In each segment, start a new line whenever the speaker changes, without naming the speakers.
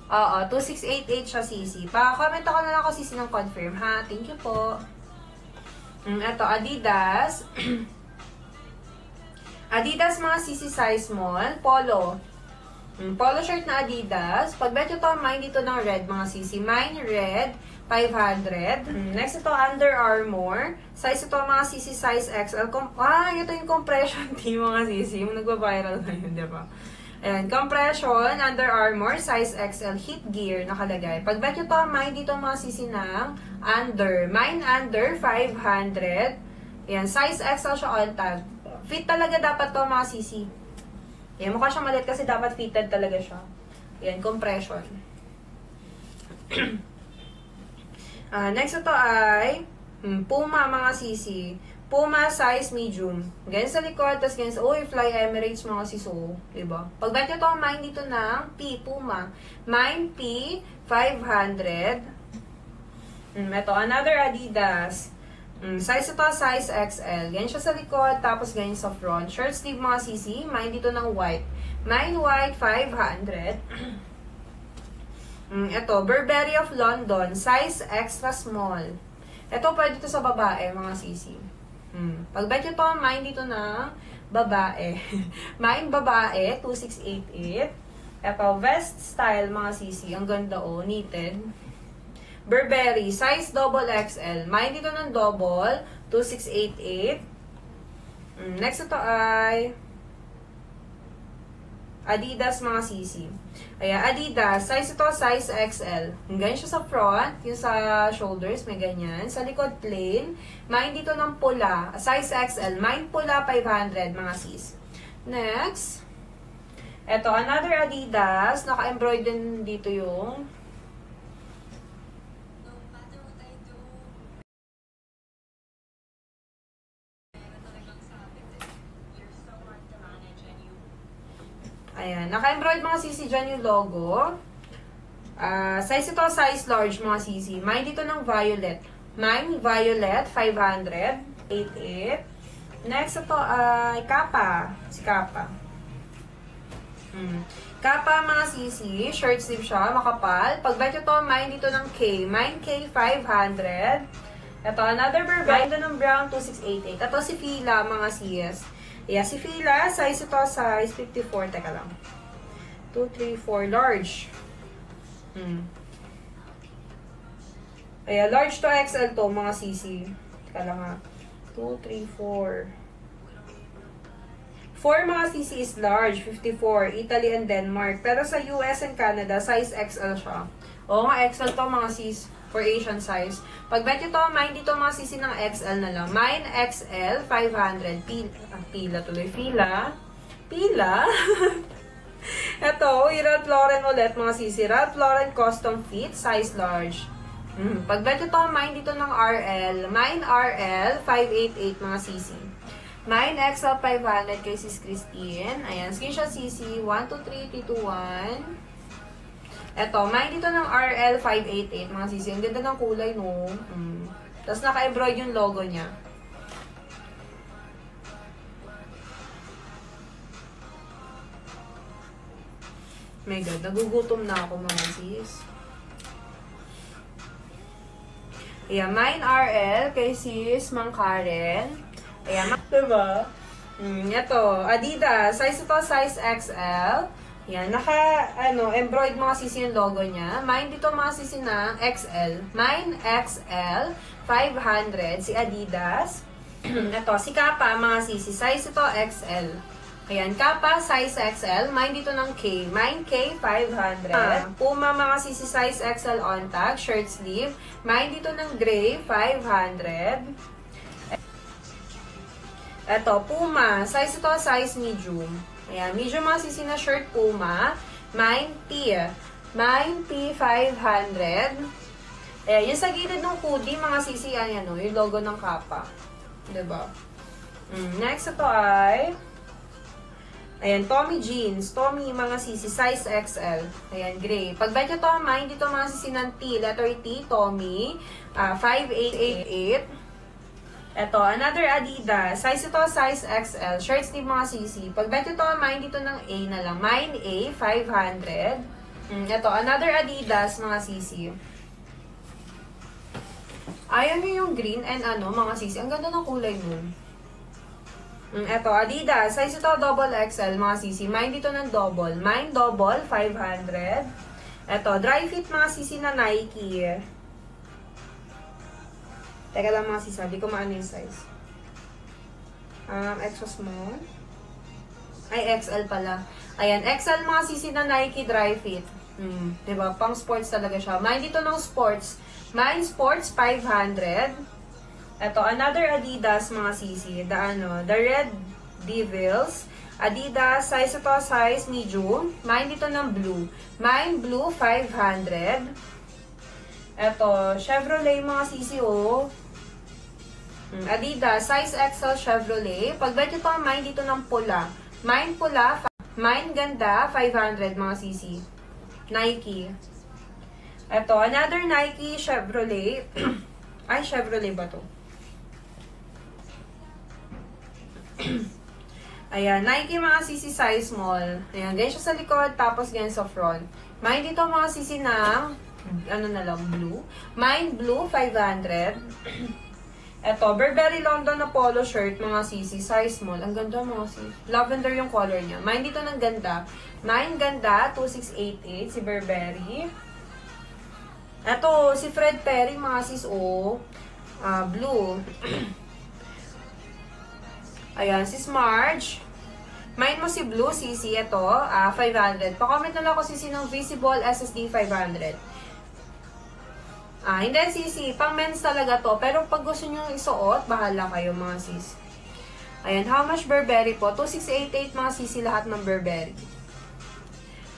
Oo, 2688 siya, Sisi. Pa-comment ako na lang ako, Sisi, ng confirm, ha? Thank you po. Ito, Adidas. Adidas, mga Sisi, size small. Polo. Polo shirt na Adidas. Pag bet nyo to, mine dito ng red, mga Sisi. Mine red, 500. Next, ito, Under Armour. Size ito, mga Sisi, size XL. Ito yung compression team, mga Sisi. Yung nagwa-viral na yun, di ba? Ayan, compression, Under Armour, size XL, heat gear, nakalagay. Pag bet nyo to, mine dito mga Sisi ng under. Mine under, 500. Ayan, size XL siya on tag. Fit talaga dapat to, mga Sisi. Ayan, mukha siyang maliit kasi dapat fitted talaga siya. Ayan, compression. Next ito ay Puma, mga Sisi. Puma size medium. Ganyan sa likod, tapos ganyan sa, Fly Emirates, mga siso. Diba? Pag bet nyo ito, mine dito ng P, Puma. Mine P, 500. Ito, another Adidas. Size ito, size XL. Ganyan siya sa likod, tapos ganyan sa front. Shirt sleeve, mga Sisi. Mine dito ng white. Mine white, 500. Ito, Burberry of London. Size extra small. Ito, pwede ito sa babae, mga Sisi. Pag bet nyo to, mine dito na babae. Mine babae, 2688. Ito, vest style, mga Sisi. Ang ganda, knitted. Burberry, size double XL. Mine dito ng double, 2688. Next ito ay Adidas, mga Sisi. Ayan, Adidas, size ito, size XL. Ganyan siya sa front, yung sa shoulders, may ganyan. Sa likod, plain. Mine dito ng pula, size XL. Mine pula, 500, mga sis. Next, eto, another Adidas. Naka-embroider din dito yung ayan, naka-embroid, mga Sisi, dyan yung logo. Size ito, size large, mga Sisi. Mine dito ng violet. Mine, violet, 500. 88. Next ito ay Kappa. Si Kappa. Kappa, mga Sisi. Shirt sleeve siya, makapal. Pag bet nyo to, mine dito ng K. Mine K, 500. Ito, another Burberry. Mine dito ng brown, 2688. Ito si Fila, mga sis. Yeah, si Fila, size ito, size 54. Teka lang. 2, 3, 4. Large. Ayan, large to XL to, mga Sisi. Teka lang ha. 2, 3, 4. 4, mga Sisi is large. 54. Italy and Denmark. Pero sa US and Canada, size XL siya. Oo nga, XL to, mga sis. For Asian size. Pag bet nyo to, mine dito, mga Sisi, ng XL na lang. Mine XL, 500. Pila tuloy. Pila. Ito, Ralph Lauren ulit, mga Sisi. Ralph Lauren custom fit, size large. Pag bet nyo to, mine dito ng RL. Mine RL, 588, mga Sisi. Mine XL, 500 kay Sis Christine. Ayan, screenshot Sisi. 1, 2, 3, 3, 2, 1. Eto, mine dito ng RL 588, mga Sisi. Ang ganda ng kulay, no? Tapos naka-embroid yung logo niya. My God, nagugutom na ako, mga sis. Ayan, mine RL kay Sis Mang Karen. Ayan, diba? Ito, Adidas. Size ito, size XL. Yan, embroid, mga Sisi, yung logo niya. Mine dito, mga Sisi, na XL. Mine XL, 500, si Adidas. Ito, si Kappa, mga Sisi, size ito, XL. Ayan, Kappa, size XL. Mine dito ng K. Mine K, 500. Puma, mga Sisi, size XL on tag, shirt sleeve. Mine dito ng gray, 500. Ito, Puma, size ito, size medium. Ayan, medium, mga Sisi, na shirt Puma. Mine P. Mine P, 500. Ayan, yung sa gilid ng hoodie, mga Sisi, ayan, yung logo ng Kappa. Diba? Next, ito ay ayan, Tommy jeans. Tommy, mga Sisi, size XL. Ayan, gray. Pag bet nyo to, mine dito, mga Sisi, ng T. Letter T, Tommy. 5888. Ito, another Adidas. Size ito, size XL. Shirts ni, mga Sisi. Pag bet ito, mine dito ng A na lang. Mine A, 500. Ito, another Adidas, mga sisi. Ayaw nyo yung green and mga sisi. Ang ganda ng kulay nun. Ito, Adidas. Size ito, double XL, mga sisi. Mine dito ng double. Mine double, 500. Ito, dry fit, mga sisi na Nike. Teka lang, mga sisi. Hindi ko maano yung size. Extra small. Ay, XL pala. Ayan, XL, mga sisi na Nike dry fit. Diba? Pang sports talaga siya. Mine dito ng sports. Mine sports, 500. Ito, another Adidas, mga sisi. The Red Devils. Adidas, size ito, size medium. Mine dito ng blue. Mine blue, 500. Ito, Chevrolet, mga sisi, oh. Adidas, size XL Chevrolet. Pag-bet ito, mine dito ng pula. Mine pula, mine ganda, 500, mga sisi. Nike. Ito, another Nike Chevrolet. Ay, Chevrolet ba to? Ayan, Nike, mga sisi, size small. Ayan, ganyan siya sa likod, tapos ganyan sa front. Mine dito, mga sisi ng, blue. Mine blue, 500. Ito, Burberry London na polo shirt, mga sisi, size small. Ang ganda, mga sisi. Lavender yung color niya. Mine dito ng ganda. Mine ganda, 2688, si Burberry. Ito, si Fred Perry, mga sis, blue. Ayan, si Smarge. Mine mo si Blue, sisi, ito, 500. Pa-comment na lang ako, sisi, ng Visible SSD 500. Hindi, sisi, pang men's talaga to. Pero pag gusto nyo isuot, bahala kayo, mga sis. Ayan, how much Burberry po? 2688, mga sisi, lahat ng Burberry.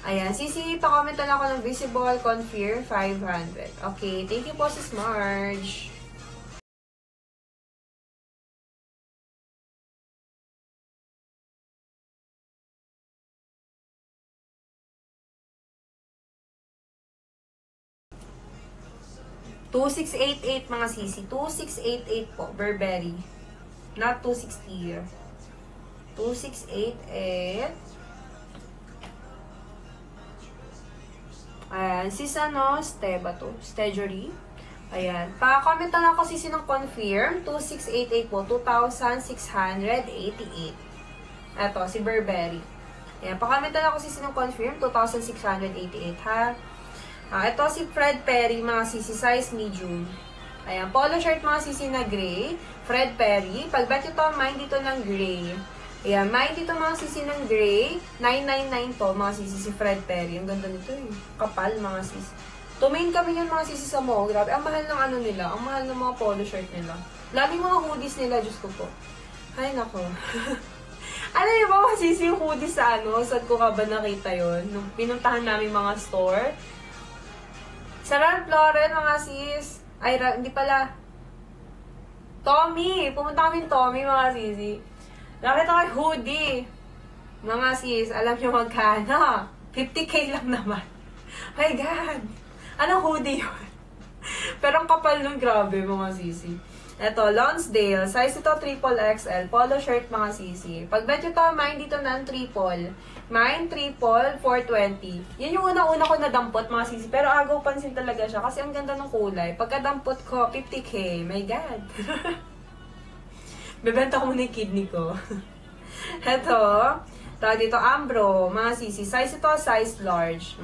Ayan, sisi, pa-comment na lang ako ng Visible Confirm 500. Okay, thank you po, sis Marge. $2688, mga sisi. 2688 po, Burberry. Not 260. 2688. Ayan, sis Steba to. Stegery. Ayan. Pa-comment na lang ako sisi ng confirm. 2688 po. 2,688. Ito, si Burberry. Ayan. Pa-comment na lang ako sisi ng confirm. 2,688, ha? Ito si Fred Perry, mga sisi, size medium. Ayan. Polo shirt, mga sisi na gray. Fred Perry. Pag-bet ito, mine dito ng gray. Ayan, mine dito, mga sisi ng gray. 999 to, mga sisi, si Fred Perry. Ang ganda nito, eh. Kapal, mga sisi. Tumain kami yun, mga sisi, sa mall. Grabe, ang mahal ng nila. Ang mahal ng mga polo shirt nila. Laming mga hoodies nila, Diyos ko po. Ay, nako. Alam niyo ba, mga sisi, yung hoodies sa saan ko ka ba nakita yun? Nung pinuntahan namin mga store. Sa Ralph Lauren, mga sis. Ay, hindi pala. Tommy. Pumunta kami Tommy, mga sisi. Nakita ko yung hoodie. Mga sis, alam nyo magkano? 50K lang naman. My God. Anong hoodie yun? Pero ang kapal nun, grabe, mga sisi. Ito, Lonsdale. Size ito, triple XL. Polo shirt, mga sisi. Pag-bet ito, mine dito ng triple. Mine, triple, 420. Yan yung una-una ko na dampot, mga sisi. Pero agaw pansin talaga siya kasi ang ganda ng kulay. Pagka-dampot ko, 50K. My God. Bebenta ko muna yung kidney ko. Ito, tawag dito, Ambro, mga sisi. Size ito, size large.